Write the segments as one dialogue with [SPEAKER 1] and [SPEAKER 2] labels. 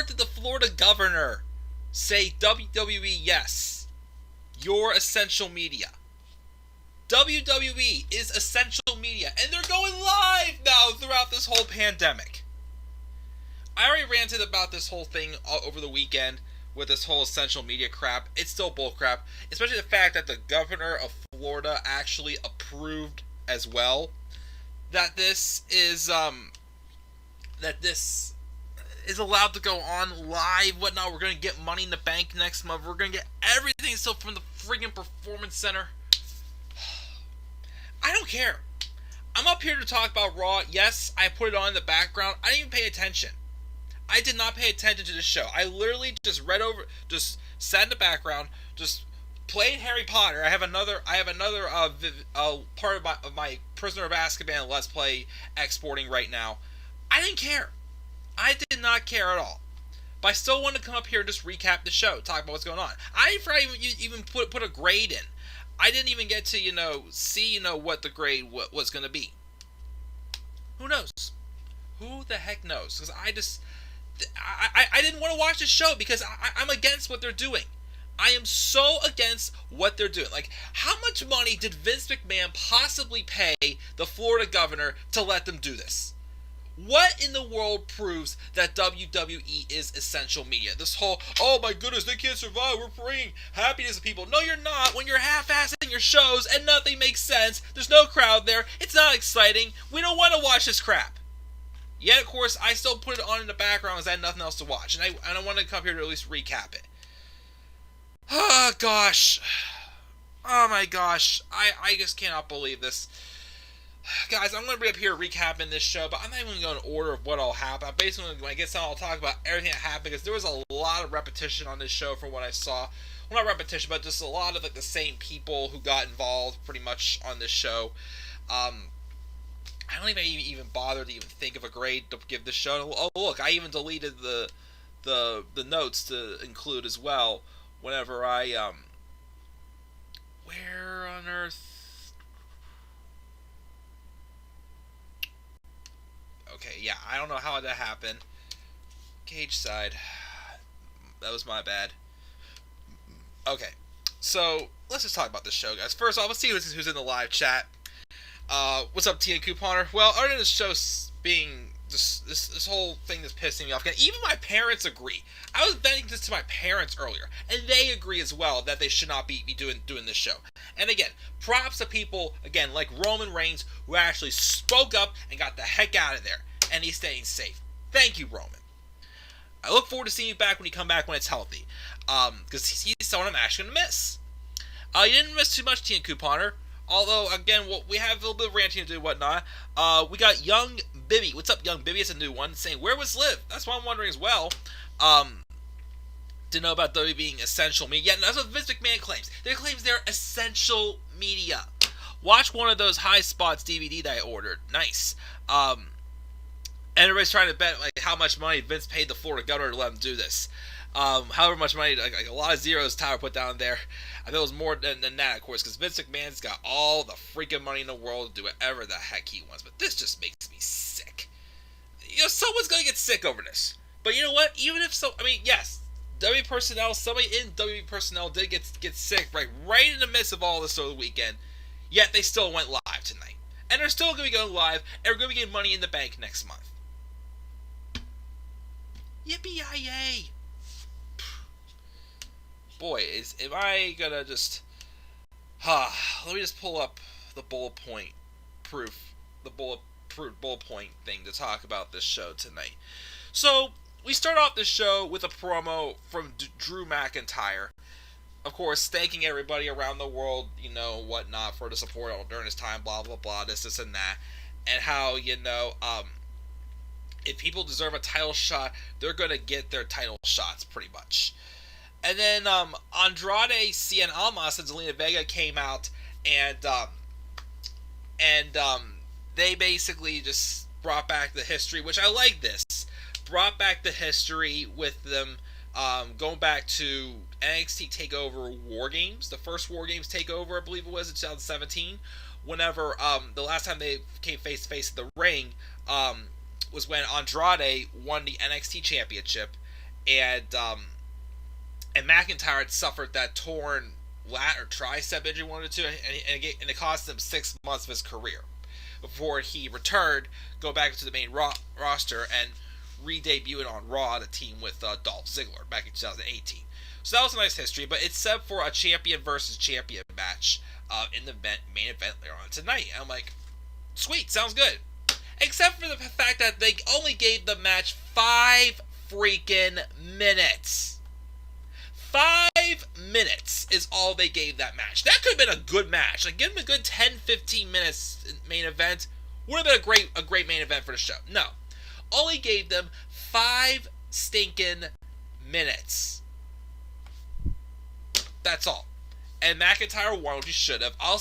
[SPEAKER 1] did the Florida governor say WWE, yes, you're essential media? WWE is essential media, and they're going live now throughout this whole pandemic. I already ranted about this whole thing over the weekend with this whole essential media crap. It's still bullcrap, especially the fact that the governor of Florida actually approved as well that this is allowed to go on live, whatnot. We're gonna get Money in the Bank next month. We're gonna get everything still from the friggin' Performance Center. I don't care. I'm up here to talk about Raw. Yes, I put it on in the background. I didn't even pay attention. I did not pay attention to this show. I literally just sat in the background, just played Harry Potter. I have another part of my Prisoner of Azkaban Let's Play exporting right now. I didn't care. I did not care at all. But I still wanted to come up here and just recap the show, talk about what's going on. I didn't even put a grade in. I didn't even get to, see, what the grade was going to be. Who knows? Who the heck knows? Because I didn't want to watch this show because I'm against what they're doing. I am so against what they're doing. Like, how much money did Vince McMahon possibly pay the Florida governor to let them do this? What in the world proves that WWE is essential media? This whole, oh my goodness, they can't survive, we're bringing happiness to people. No, you're not. When you're half-assing your shows and nothing makes sense, there's no crowd there, it's not exciting, we don't want to watch this crap. Yet, of course, I still put it on in the background because I had nothing else to watch. And I want to come here to at least recap it. Oh, gosh. Oh, my gosh. I just cannot believe this. Guys, I'm going to be up here recapping this show, but I'm not even going to order of what all happened. Basically, when I get started, I'll talk about everything that happened, because there was a lot of repetition on this show from what I saw. Well, not repetition, but just a lot of the same people who got involved pretty much on this show. I don't even bother to even think of a grade to give this show. Oh, look, I even deleted the notes to include as well whenever I, where on earth? Okay, yeah, I don't know how that happened. Cage side. That was my bad. Okay, so let's just talk about this show, guys. First off, let's see who's in the live chat. What's up, Tia Couponer? Well, other than this show being this whole thing that's pissing me off, even my parents agree. I was venting this to my parents earlier, and they agree as well that they should not be doing this show. And again, props to people, again, like Roman Reigns, who actually spoke up and got the heck out of there, and he's staying safe. Thank you, Roman. I look forward to seeing you back when you come back when it's healthy, because he's someone I'm actually going to miss. You didn't miss too much, Tia Couponer. Although, again, we have a little bit of ranting to do and whatnot. We got Young Bibby. What's up, Young Bibby? It's a new one. Saying, where was Liv? That's what I'm wondering as well. Didn't know about WWE being essential media. Yeah, that's what Vince McMahon claims. They claims they're essential media. Watch one of those High Spots DVD that I ordered. Nice. And everybody's trying to bet like how much money Vince paid the Florida governor to let him do this. However much money, like a lot of zeros Tyler put down there. I bet it was more than that, of course, because Vince McMahon's got all the freaking money in the world to do whatever the heck he wants. But this just makes me sick. Someone's going to get sick over this. But you know what? Even if so, yes, WWE personnel, somebody in WWE personnel did get sick right in the midst of all this over the weekend. Yet they still went live tonight. And they're still going to be going live, and we're going to be getting Money in the Bank next month. Yippee-yi-yay! Boy, am I gonna just... let me just pull up the bullet point thing to talk about this show tonight. So, we start off this show with a promo from Drew McIntyre. Of course, thanking everybody around the world, whatnot, for the support during this time, blah, blah, blah, this, and that. And how, if people deserve a title shot, they're gonna get their title shots, pretty much. And then Andrade Cien Almas and Zelina Vega came out, and they basically just brought back the history, which I like this. Brought back the history with them going back to NXT TakeOver War Games, the first War Games TakeOver, I believe it was, in 2017. Whenever the last time they came face to face in the ring was when Andrade won the NXT Championship. and McIntyre had suffered that torn lat or tricep injury, one or two, and it cost him 6 months of his career before he returned, go back to the main roster, and re-debuted on Raw to team with Dolph Ziggler back in 2018. So that was a nice history, but it's set for a champion versus champion match in the main event later on tonight. And I'm like, sweet, sounds good. Except for the fact that they only gave the match 5 freaking minutes. 5 minutes is all they gave that match. That could have been a good match. Like, give them a good 10-15 minutes main event. Would have been a great main event for the show. No. Only gave them 5 stinking minutes. That's all. And McIntyre won, which he should have. I'll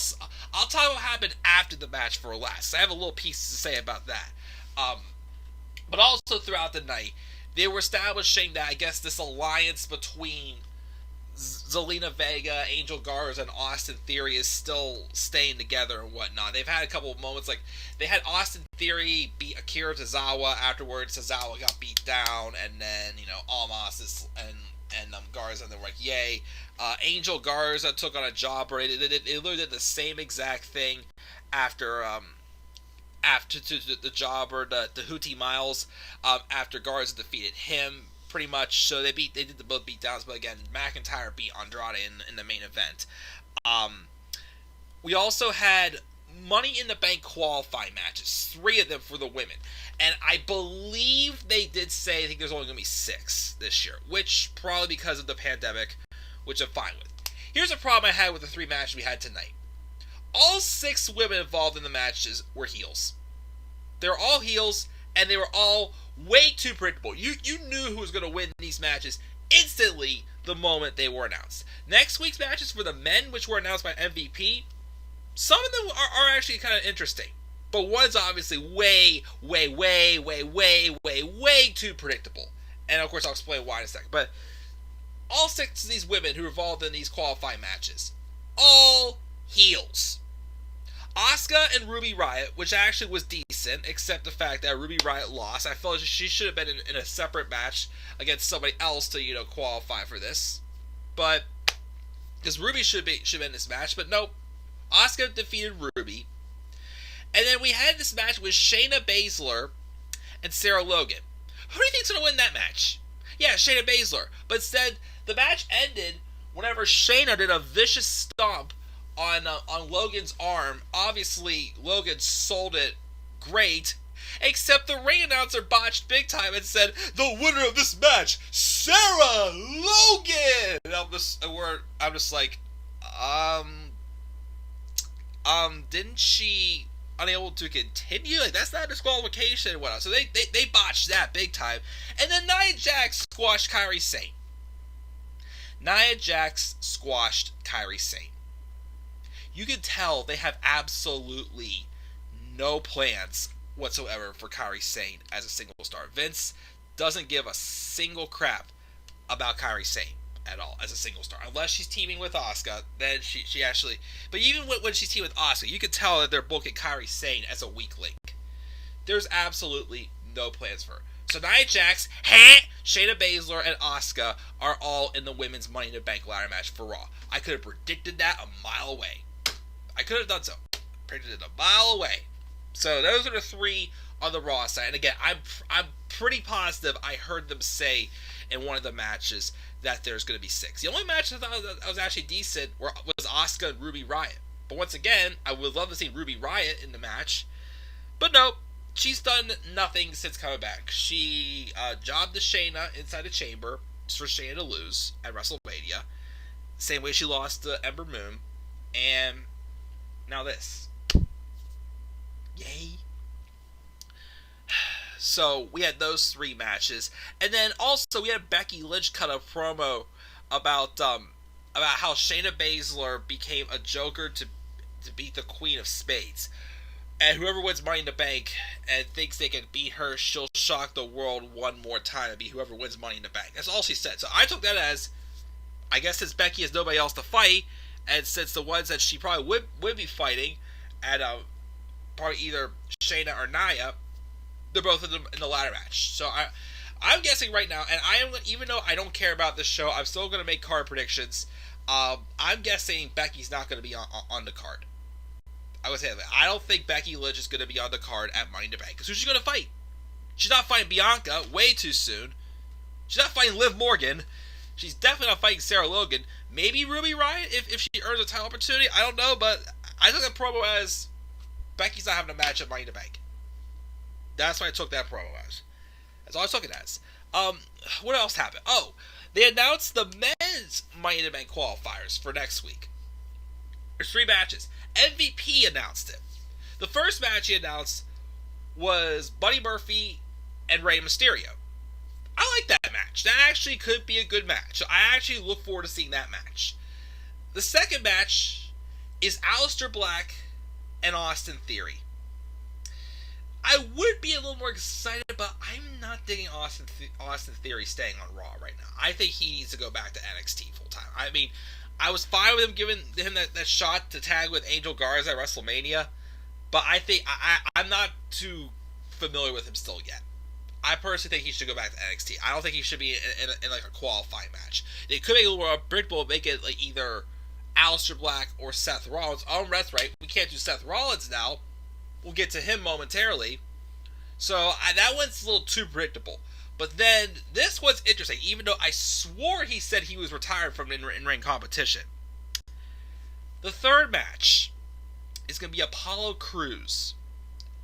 [SPEAKER 1] tell you what happened after the match for last. I have a little piece to say about that. But also throughout the night, they were establishing that, I guess, this alliance between Zelina Vega, Angel Garza, and Austin Theory is still staying together and whatnot. They've had a couple of moments, like they had Austin Theory beat Akira Tozawa. Afterwards, Tozawa got beat down, and then Almas and Garza, and they were like, yay. Angel Garza took on a jobber. It literally did the same exact thing after the jobber, the Hootie Miles, after Garza defeated him. Pretty much, so they did the both beat downs, but again, McIntyre beat Andrade in the main event. We also had Money in the Bank qualifying matches, 3 of them for the women, and I believe they did say, I think there's only going to be 6 this year, which probably because of the pandemic, which I'm fine with. Here's a problem I had with the 3 matches we had tonight. All 6 women involved in the matches were heels. They were all heels, and they were all way too predictable. You knew who was going to win these matches instantly the moment they were announced. Next week's matches for the men, which were announced by MVP, some of them are actually kind of interesting. But one's obviously way too predictable. And of course I'll explain why in a second. But all 6 of these women who were involved in these qualifying matches, all heels. Asuka and Ruby Riott, which actually was decent, except the fact that Ruby Riott lost. I felt like she should have been in a separate match against somebody else to, qualify for this. But, because Ruby should have been in this match, but nope. Asuka defeated Ruby. And then we had this match with Shayna Baszler and Sarah Logan. Who do you think's going to win that match? Yeah, Shayna Baszler. But instead, the match ended whenever Shayna did a vicious stomp on Logan's arm. Obviously, Logan sold it great, except the ring announcer botched big time and said, the winner of this match, Sarah Logan! And I'm just like, didn't she unable to continue? Like, that's not a disqualification and whatnot. So they botched that big time. And then Nia Jax squashed Kairi Sane. Nia Jax squashed Kairi Sane. You can tell they have absolutely no plans whatsoever for Kairi Sane as a single star. Vince doesn't give a single crap about Kairi Sane at all as a single star. Unless she's teaming with Asuka, then she actually... But even when she's teaming with Asuka, you can tell that they're booking Kairi Sane as a weak link. There's absolutely no plans for her. So Nia Jax, Shayna Baszler, and Asuka are all in the women's Money in the Bank ladder match for Raw. I could have predicted that a mile away. I could have done so. Predicted it a mile away. So those are the 3 on the Raw side. And again, I'm pretty positive I heard them say in one of the matches that there's going to be 6. The only match I thought that was actually decent was Asuka and Ruby Riott. But once again, I would love to see Ruby Riott in the match. But no, she's done nothing since coming back. She jobbed to Shayna inside the chamber just for Shayna to lose at WrestleMania. Same way she lost to Ember Moon. And now this. Yay. So we had those 3 matches, and then also we had Becky Lynch cut a promo about how Shayna Baszler became a joker to beat the Queen of Spades, and whoever wins Money in the Bank and thinks they can beat her, she'll shock the world one more time and be whoever wins Money in the Bank. That's all she said. So I took that as, I guess since Becky has nobody else to fight, and since the ones that she probably would be fighting at probably either Shayna or Nia, they're both in the ladder match. So I'm guessing right now, and I am, even though I don't care about this show, I'm still going to make card predictions. I'm guessing Becky's not going to be on the card. I would say that. I don't think Becky Lynch is going to be on the card at Money in the Bank. Because who's she going to fight? She's not fighting Bianca way too soon. She's not fighting Liv Morgan. She's definitely not fighting Sarah Logan. Maybe Ruby Riott if she earns a title opportunity. I don't know, but I took that promo as Becky's not having a match at Money in the Bank. That's what I took that promo as. That's all I took it as. What else happened? Oh, they announced the men's Money in the Bank qualifiers for next week. There's 3 matches. MVP announced it. The first match he announced was Buddy Murphy and Rey Mysterio. I like that match. That actually could be a good match. I actually look forward to seeing that match. The second match is Aleister Black and Austin Theory. I would be a little more excited, but I'm not digging Austin Theory staying on Raw right now. I think he needs to go back to NXT full time. I mean, I was fine with him giving him that shot to tag with Angel Garza at WrestleMania, but I think I'm not too familiar with him still yet. I personally think he should go back to NXT. I don't think he should be in like a qualifying match. They could make it a little more unpredictable, make it like either Aleister Black or Seth Rollins. Oh, that's right. We can't do Seth Rollins now. We'll get to him momentarily. So that one's a little too predictable. But then this was interesting, even though I swore he said he was retired from in-ring competition. The third match is going to be Apollo Crews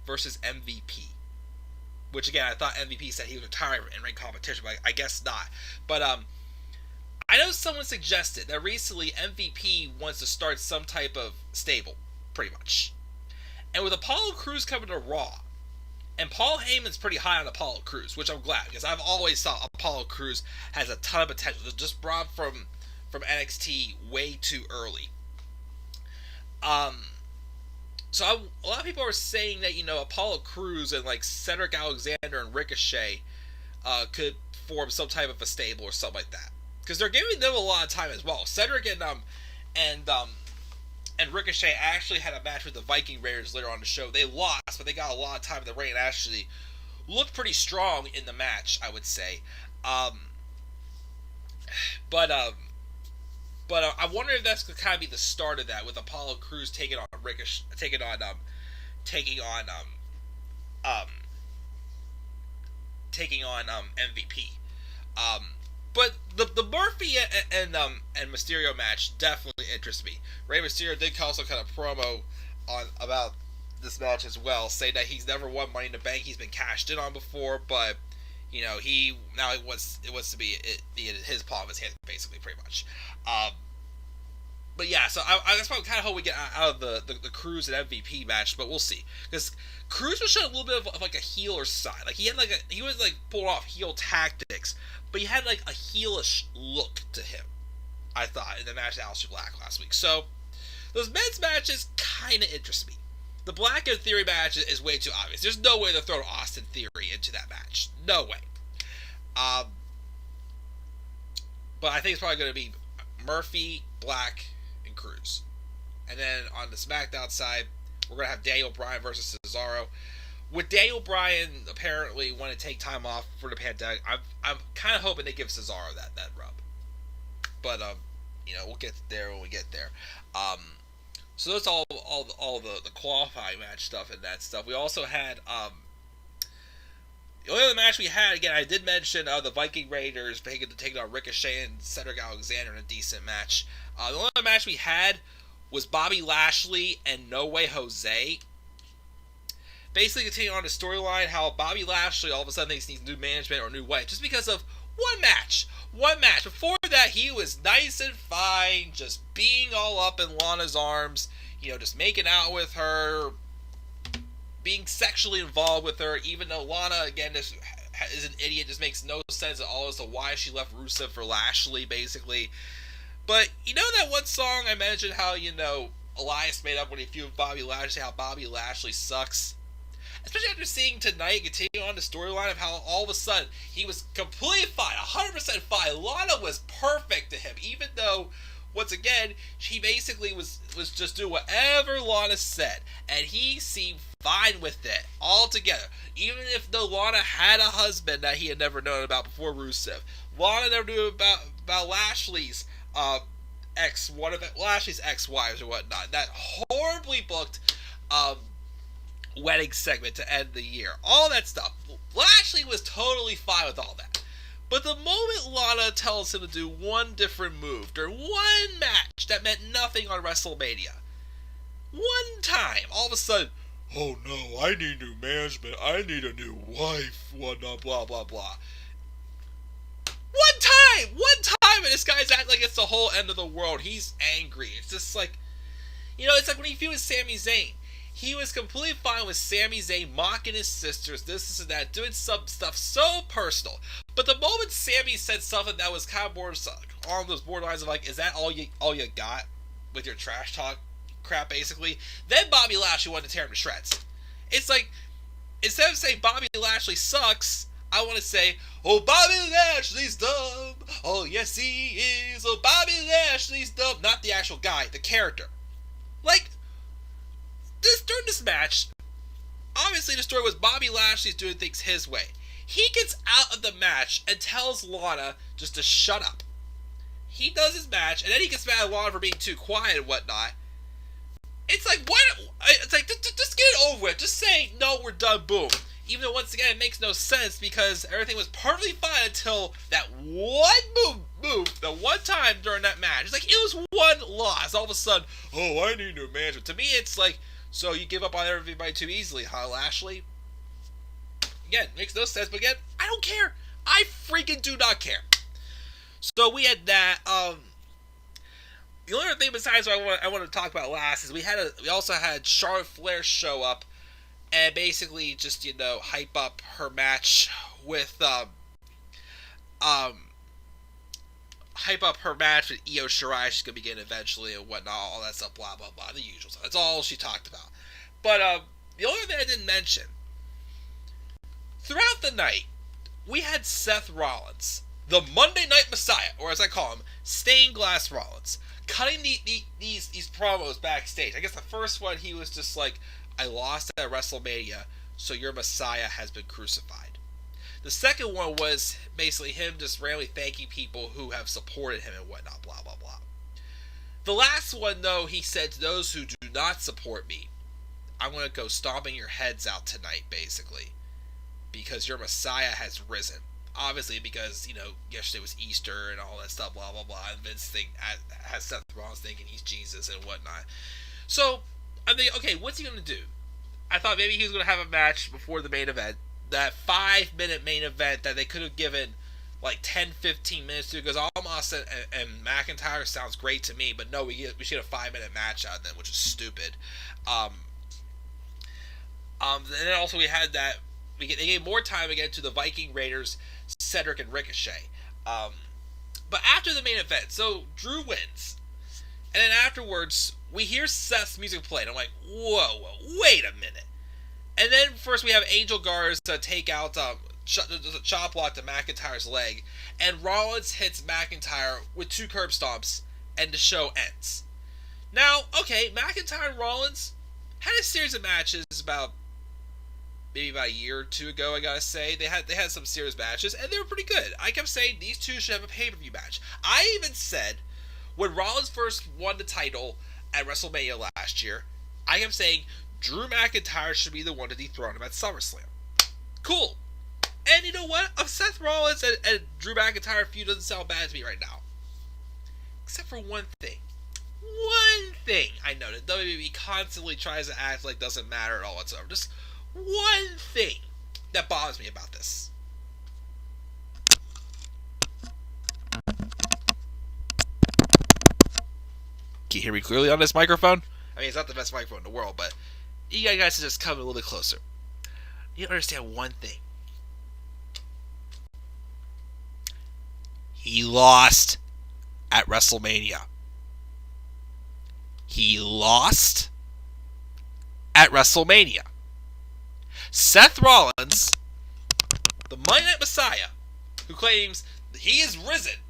[SPEAKER 1] versus MVP. Which again, I thought MVP said he was retiring from in-ring competition, but I guess not. But I know someone suggested that recently MVP wants to start some type of stable, pretty much. And with Apollo Crews coming to Raw, and Paul Heyman's pretty high on Apollo Crews, which I'm glad, because I've always thought Apollo Crews has a ton of potential. Just brought from NXT way too early. So a lot of people are saying that, Apollo Crews and like Cedric Alexander and Ricochet could form some type of a stable or something like that, because they're giving them a lot of time as well. Cedric and Ricochet actually had a match with the Viking Raiders later on the show. They lost, but they got a lot of time in the ring and actually looked pretty strong in the match, I would say. But I wonder if that's going to kind of be the start of that, with Apollo Crews taking on Ricochet, taking on MVP. But the Murphy and Mysterio match definitely interests me. Rey Mysterio did also kind of promo about this match as well, saying that he's never won Money in the Bank. He's been cashed in on before, but it wants to be his palm of his hand, basically, pretty much. But yeah, so that's what I kind of hope we get out of the Crews and MVP match, but we'll see, because Crews was showing a little bit of like a healer side. Like he was like pulling off heel tactics, but he had like a heelish look to him, I thought, in the match with Aleister Black last week. So those men's matches kind of interest me. The Black and Theory match is way too obvious. There's no way they're throwing Austin Theory into that match. No way. But I think it's probably going to be Murphy, Black, and Crews. And then on the SmackDown side, we're going to have Daniel Bryan versus Cesaro. With Daniel Bryan apparently wanting to take time off for the pandemic, I'm kind of hoping they give Cesaro that rub. But we'll get there when we get there. So that's all the qualifying match stuff and that stuff. We also had the only other match we had, again, I did mention the Viking Raiders taking on Ricochet and Cedric Alexander in a decent match. The only other match we had was Bobby Lashley and No Way Jose. Basically continuing on the storyline, how Bobby Lashley all of a sudden thinks he needs new management or new wife, just because of one match. Before that, he was nice and fine, just being all up in Lana's arms, just making out with her, being sexually involved with her, even though Lana, again, is an idiot, just makes no sense at all as to why she left Rusev for Lashley, basically. But, that one song I mentioned how, Elias made up when he feuded with Bobby Lashley, how Bobby Lashley sucks? Especially after seeing tonight, continue on the storyline of how all of a sudden he was completely fine, 100% fine. Lana was perfect to him, even though once again, he basically was just doing whatever Lana said, and he seemed fine with it altogether. Even if the Lana had a husband that he had never known about before Rusev, Lana never knew about Lashley's one of Lashley's ex-wives or whatnot. That horribly booked wedding segment to end the year. All that stuff. Lashley was totally fine with all that. But the moment Lana tells him to do one different move during one match that meant nothing on WrestleMania, one time, all of a sudden, oh no, I need new management, I need a new wife, whatnot, blah, blah, blah. One time, and this guy's acting like it's the whole end of the world. He's angry. It's just like, it's like when he feud with Sami Zayn. He was completely fine with Sami Zayn mocking his sisters, this and that, doing some stuff so personal. But the moment Sami said something that was kind of more on those borderlines of like, is that all you got with your trash talk crap, basically? Then Bobby Lashley wanted to tear him to shreds. It's like, instead of saying Bobby Lashley sucks, I want to say, oh, Bobby Lashley's dumb. Oh, yes, he is. Oh, Bobby Lashley's dumb. Not the actual guy, the character. Like, during this match, obviously the story was Bobby Lashley's doing things his way. He gets out of the match and tells Lana just to shut up. He does his match, and then he gets mad at Lana for being too quiet and whatnot. It's like, why? It's like, just get it over with. Just say, no, we're done, boom. Even though, once again, it makes no sense because everything was perfectly fine until that one move, the one time during that match. It's like, it was one loss. All of a sudden, oh, I need new management. To me, it's like, so you give up on everybody too easily, huh, Lashley? Again, makes no sense, but again, I don't care. I freaking do not care. So we had that. The only other thing besides what I want to talk about last is we also had Charlotte Flair show up and basically just, hype up her match with Io Shirai. She's gonna begin eventually and whatnot, all that stuff, blah blah blah, the usual stuff. That's all she talked about. But the only thing I didn't mention, throughout the night, we had Seth Rollins, the Monday Night Messiah, or as I call him, Stained Glass Rollins, cutting these promos backstage. I guess the first one, he was just like, I lost at WrestleMania, so your Messiah has been crucified. The second one was basically him just randomly thanking people who have supported him and whatnot, blah, blah, blah. The last one, though, he said to those who do not support me, I'm going to go stomping your heads out tonight, basically, because your Messiah has risen. Obviously, because, yesterday was Easter and all that stuff, blah, blah, blah, and Vince has Seth Rollins thinking he's Jesus and whatnot. So, I'm thinking, okay, what's he going to do? I thought maybe he was going to have a match before the main event, that 5-minute main event that they could have given like 10-15 minutes to, because Almas and McIntyre sounds great to me, but no, we should get a 5-minute match out of them, which is stupid. And then also we had that, they gave more time again to the Viking Raiders, Cedric and Ricochet. But after the main event, so Drew wins, and then afterwards, we hear Seth's music play, and I'm like, whoa, wait a minute. And then first we have Angel Garza take out a chop block to McIntyre's leg, and Rollins hits McIntyre with 2 curb stomps, and the show ends. Now, okay, McIntyre and Rollins had a series of matches maybe about a year or 2 ago, I gotta say. They had some serious matches, and they were pretty good. I kept saying these two should have a pay-per-view match. I even said, when Rollins first won the title at WrestleMania last year, I kept saying Drew McIntyre should be the one to dethrone him at SummerSlam. Cool. And you know what? Seth Rollins and Drew McIntyre feud doesn't sound bad to me right now. Except for one thing. One thing I noted. WWE constantly tries to act like it doesn't matter at all whatsoever. Just one thing that bothers me about this. Can you hear me clearly on this microphone? I mean, it's not the best microphone in the world, but you guys should just come a little bit closer. You understand one thing. He lost at WrestleMania. He lost at WrestleMania. Seth Rollins, the Monday Night Messiah, who claims that he is risen,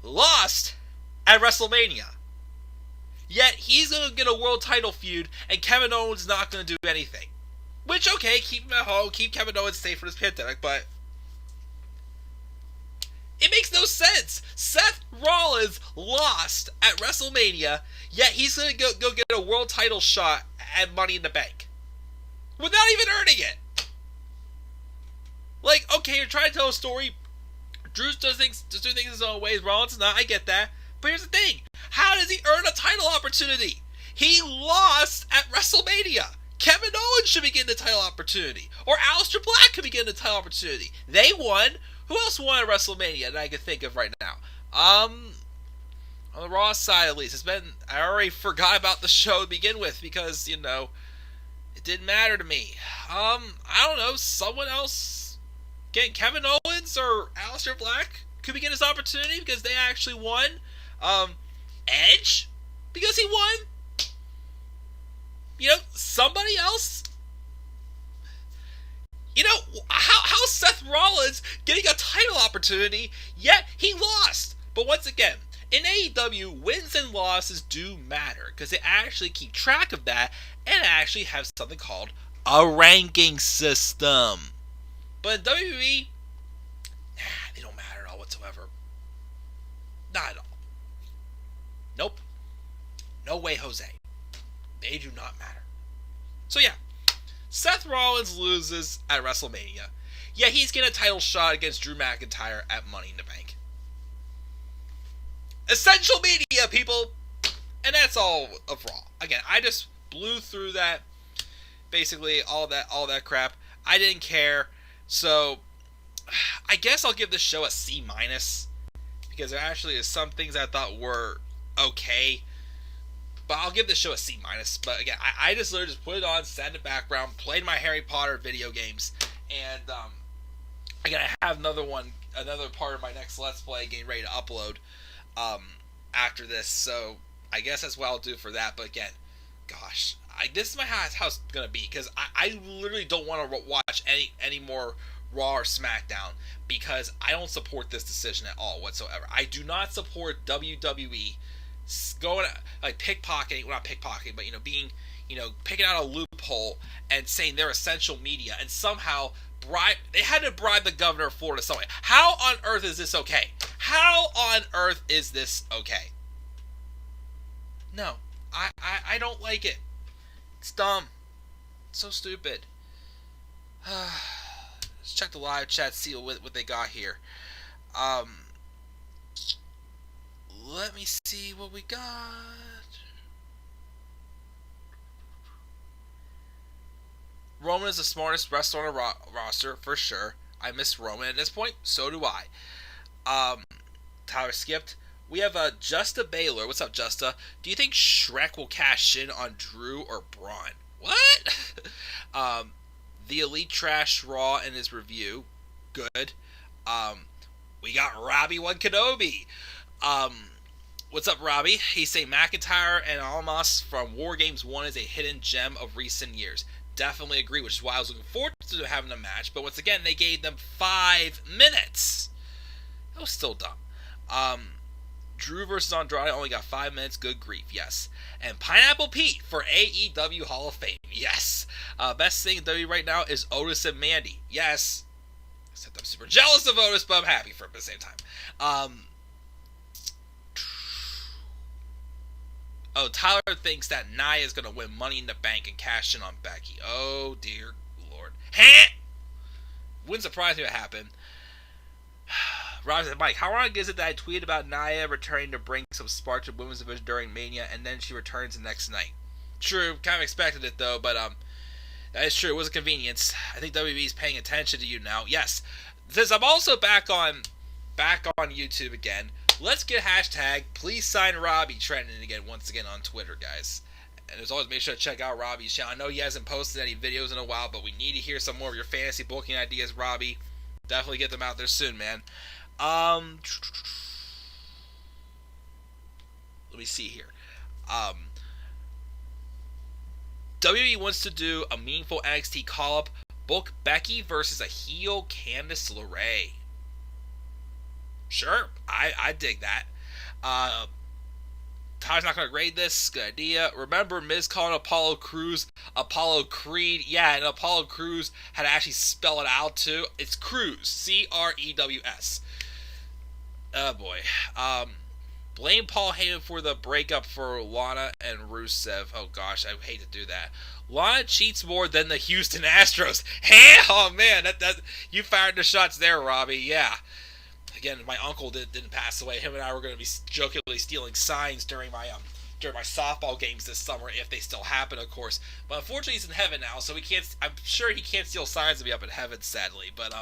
[SPEAKER 1] lost at WrestleMania. Yet he's going to get a world title feud, and Kevin Owens is not going to do anything. Which, okay, keep him at home, keep Kevin Owens safe from this pandemic, but it makes no sense. Seth Rollins lost at WrestleMania, yet he's going to go get a world title shot at Money in the Bank without even earning it. Like, okay, you're trying to tell a story. Drew does things his own ways. Rollins is not. I get that. But here's the thing. How does he earn a title opportunity? He lost at WrestleMania. Kevin Owens should be getting the title opportunity. Or Aleister Black could be getting the title opportunity. They won. Who else won at WrestleMania that I can think of right now? On the Raw side at least. I already forgot about the show to begin with because, it didn't matter to me. I don't know. Someone else getting Kevin Owens or Aleister Black could be getting his opportunity because they actually won. Edge, because he won. Somebody else. How's Seth Rollins getting a title opportunity, yet he lost? But once again, in AEW, wins and losses do matter, because they actually keep track of that, and actually have something called a ranking system. But in WWE, they don't matter at all whatsoever. Not at all. Nope. No way, Jose. They do not matter. So yeah, Seth Rollins loses at WrestleMania. Yeah, he's getting a title shot against Drew McIntyre at Money in the Bank. Essential media, people! And that's all of Raw. Again, I just blew through that. Basically, all that crap. I didn't care. So, I guess I'll give this show a C-, because there actually is some things I thought were okay. But I'll give this show a C-. But again, I just literally just put it on, sat in the background, played my Harry Potter video games, and again, I have another part of my next Let's Play getting ready to upload after this. So I guess that's what I'll do for that. But again, gosh, this is how it's gonna be, because I literally don't want to watch any more Raw or SmackDown, because I don't support this decision at all whatsoever. I do not support WWE going like pickpocketing, well, not pickpocketing, but being, picking out a loophole and saying they're essential media, and somehow they had to bribe the governor of Florida some way. How on earth is this okay? How on earth is this okay? No, I don't like it. It's dumb. It's so stupid. Let's check the live chat, see what they got here. Let me see what we got. Roman is the smartest wrestler on the roster, for sure. I miss Roman at this point. So do I. Tyler skipped. We have Justa Baylor. What's up, Justa? Do you think Shrek will cash in on Drew or Braun? What? The Elite Trash Raw in his review. Good. We got Robbie One Kenobi. What's up, Robbie? He's saying McIntyre and Almas from War Games 1 is a hidden gem of recent years. Definitely agree, which is why I was looking forward to having a match. But once again, they gave them 5 minutes. That was still dumb. Drew versus Andrade only got 5 minutes. Good grief, yes. And Pineapple Pete for AEW Hall of Fame. Yes. Best thing in WWE right now is Otis and Mandy. Yes. Except I'm super jealous of Otis, but I'm happy for him at the same time. Tyler thinks that Nia is going to win Money in the Bank and cash in on Becky. Oh, dear Lord. Wouldn't surprise me if it happened. Rob said, Mike, how wrong is it that I tweeted about Nia returning to bring some spark to women's division during Mania, and then she returns the next night? True, kind of expected it though, but that is true. It was a convenience. I think WWE is paying attention to you now. Yes, since I'm also back on YouTube again, let's get hashtag please sign Robbie trending again once again on Twitter, guys. And as always, make sure to check out Robbie's channel. I know he hasn't posted any videos in a while, but we need to hear some more of your fantasy booking ideas, Robbie. Definitely get them out there soon, man. Let me see here. WWE wants to do a meaningful NXT call-up. Book Becky versus a heel Candice LeRae. Sure, I dig that. Tyler's not going to grade this. Good idea. Remember Miz calling Apollo Crews Apollo Creed? Yeah, and Apollo Crews had to actually spell it out too. It's Crews. Crews. Oh boy. Blame Paul Heyman for the breakup for Lana and Rusev. Oh gosh, I hate to do that. Lana cheats more than the Houston Astros. Hey, oh man, that you fired the shots there, Robbie. Yeah. Again, my uncle didn't pass away. Him and I were going to be jokingly stealing signs during my softball games this summer, if they still happen, of course. But unfortunately, he's in heaven now, so we can't. I'm sure he can't steal signs to be up in heaven, sadly. But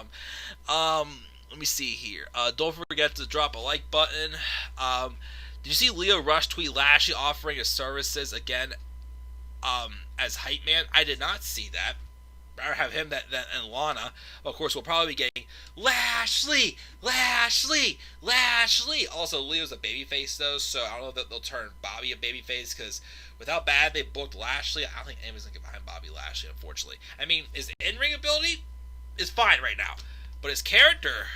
[SPEAKER 1] let me see here. Don't forget to drop a like button. Did you see Leo Rush tweet Lashley offering his services again as hype man? I did not see that. Rather have him and Lana. Of course, we'll probably be getting Lashley. Also, Leo's a babyface though, so I don't know that they'll turn Bobby a babyface, because with how bad they booked Lashley, I don't think anyone's gonna get behind Bobby Lashley, unfortunately. I mean, his in-ring ability is fine right now, but his character,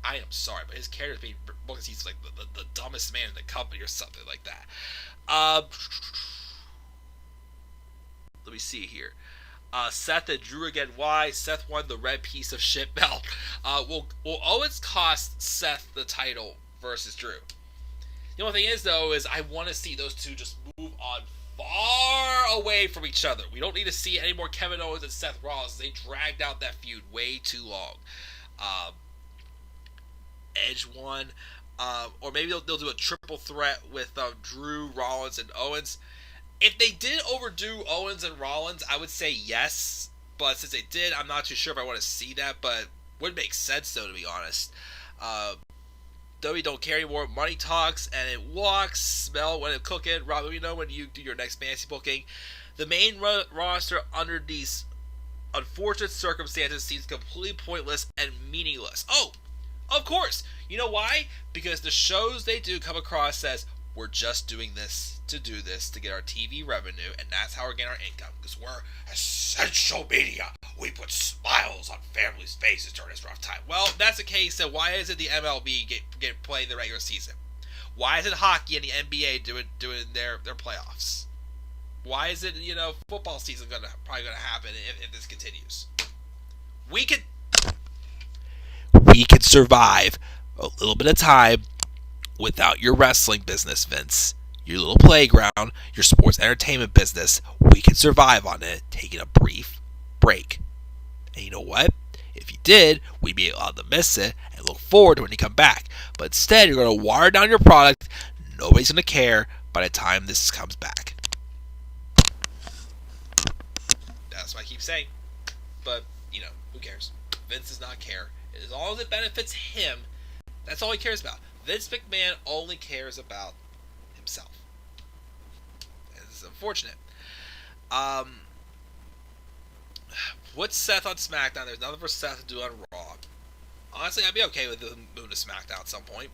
[SPEAKER 1] I am sorry, but his character is being booked as he's like the dumbest man in the company or something like that. Let me see here. Seth and Drew again. Why? Seth won the red piece of shit belt. Will Owens cost Seth the title versus Drew? The only thing is, though, is I want to see those two just move on far away from each other. We don't need to see any more Kevin Owens and Seth Rollins. They dragged out that feud way too long. Edge won. Or maybe they'll do a triple threat with Drew, Rollins, and Owens. If they did overdo Owens and Rollins, I would say yes. But since they did, I'm not too sure if I want to see that. But would make sense, though, to be honest. WWE don't care anymore. Money talks and it walks. Smell when it's cooking. Rob, let me know when you do your next fantasy booking. The main roster under these unfortunate circumstances seems completely pointless and meaningless. Oh, of course. You know why? Because the shows they do come across as, we're just doing this to do this to get our TV revenue, and that's how we're getting our income, because we're essential media. We put smiles on families' faces during this rough time. Well, if that's the case, then why isn't the MLB get playing the regular season? Why isn't hockey and the NBA doing their playoffs? Why is it, football season probably gonna happen if this continues? We could survive a little bit of time without your wrestling business, Vince. Your little playground, your sports entertainment business, we can survive on it, taking a brief break. And you know what? If you did, we'd be allowed to miss it and look forward to when you come back. But instead, you're going to water down your product. Nobody's going to care by the time this comes back. That's what I keep saying. But, who cares? Vince does not care. As long as it benefits him, that's all he cares about. Vince McMahon only cares about himself. This is unfortunate. What's Seth on SmackDown? There's nothing for Seth to do on Raw. Honestly, I'd be okay with him moving to SmackDown at some point.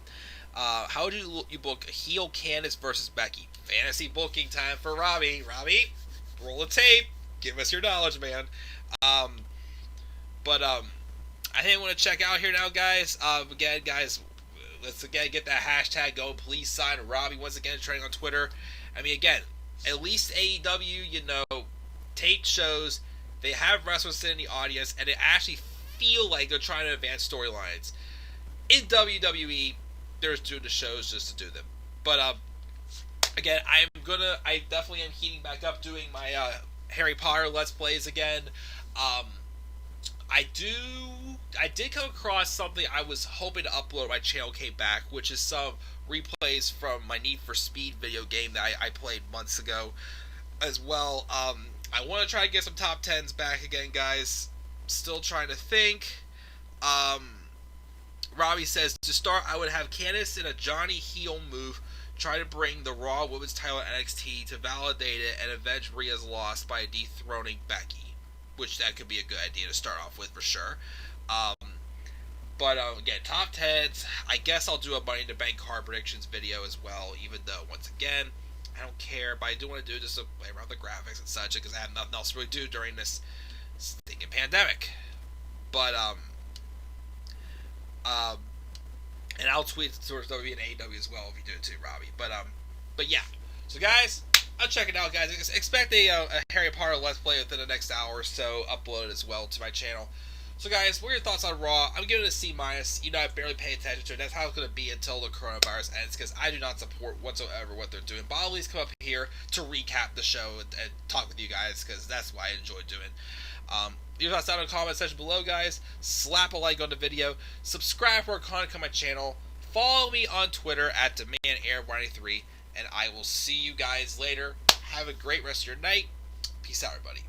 [SPEAKER 1] How would you book heel Candice versus Becky? Fantasy booking time for Robbie. Robbie, roll the tape. Give us your knowledge, man. I think I want to check out here now, guys. Again, guys, let's again get that hashtag going. Please sign Robbie once again, trending on Twitter. I mean, again, at least AEW, tape shows, they have wrestlers sitting in the audience, and they actually feel like they're trying to advance storylines. In WWE, they're just doing the shows just to do them. But again, I definitely am heating back up doing my Harry Potter Let's Plays again. I did come across something I was hoping to upload when my channel came back, which is some replays from my Need for Speed video game that I played months ago as well. I want to try to get some top 10s back again, guys. Still trying to think. Robbie says, to start, I would have Candice in a Johnny heel move, try to bring the Raw Women's title at NXT to validate it and avenge Rhea's loss by dethroning Becky. Which that could be a good idea to start off with for sure. Again, top 10s. I guess I'll do a Money in the Bank card predictions video as well, even though, once again, I don't care, but I do want to do just a play around the graphics and such, because I have nothing else to really do during this stinking pandemic. And I'll tweet towards WWE and AEW as well if you do it too, Robbie. But yeah, So guys, I'll check it out, guys. Expect a Harry Potter Let's Play within the next hour or so, uploaded as well to my channel. So guys, what are your thoughts on Raw? I'm giving it a C minus. You know, I barely pay attention to it. That's how it's going to be until the coronavirus ends, because I do not support whatsoever what they're doing. But I'll at least come up here to recap the show and talk with you guys, because that's what I enjoy doing. Your thoughts down in the comment section below, guys. Slap a like on the video. Subscribe for more content on my channel. Follow me on Twitter at DemandAir93, and I will see you guys later. Have a great rest of your night. Peace out, everybody.